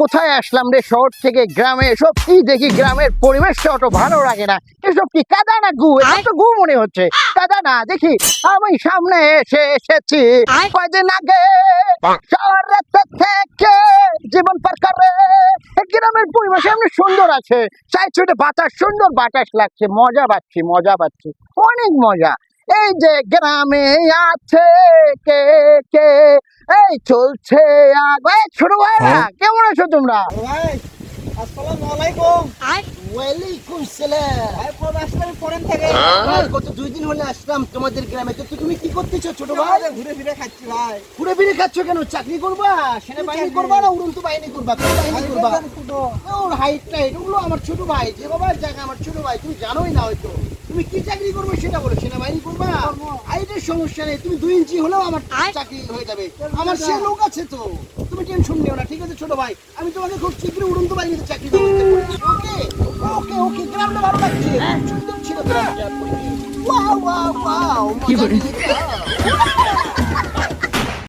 কোথায় আসলাম রে শহর থেকে গ্রামে? এসব কি দেখি, গ্রামের পরিবেশটা অত ভালো লাগে না। এসব কি কাদা না গু? এসব তো গু মনে হচ্ছে, কাদা না। দেখি আমি সামনে এসেছি কয়দিন আগে শহরের থেকে জীবন পার করে। গ্রামের পরিবেশ এমনি সুন্দর আছে, চাইছি বাতাস, সুন্দর বাতাস লাগছে, মজা পাচ্ছি অনেক মজা। এই যে গ্রামে আছে কে কে, এই চলছে আগে। ছোট ভাইরা কেমন আছো তোমরা? ভাই আসসালামু আলাইকুম। ওয়ালাইকুম সালাম। ভাই কবে আসলেন ফরেন থেকে? ভাই গত 2 দিন হলে আসলাম তোমাদের গ্রামে। তো তুমি কি করতেছো ছোট ভাই? ঘুরে ফিরে খাচ্ছি ভাই। ঘুরে ফিরে খাচ্ছ কেন? চাকরি করবা, সেনাবাহিনী করবা না উড়ন্ত বাহিনী করবা? কোন বাহিনী করবা? ওর হাইট টাইট ওগুলো আমার ছোট ভাই, যে বাবার জায়গা আমার ছোট ভাই, তুমি জানোই না হয়তো। তুমি কি চাকরি করবে সেটা বলো, সেনাবাহিনী করবা? হাইটের সমস্যা নেই, তুমি 2 ইঞ্চি হলেও আমার চাকরি হয়ে যাবে। আমার সে লোক আছে তো, তুমি টেনশন নিও না, ঠিক আছে ছোট ভাই? আমি তোমাকে খুব শীঘ্রই উড়ন্ত বাহিনীতে চাকরি দেবো। ওকে ওকে ওকে, গ্রামটা ভালো লাগছে, সুন্দর ছিল গ্রামটা। ওয়াও ওয়াও ওয়াও, কি বলে?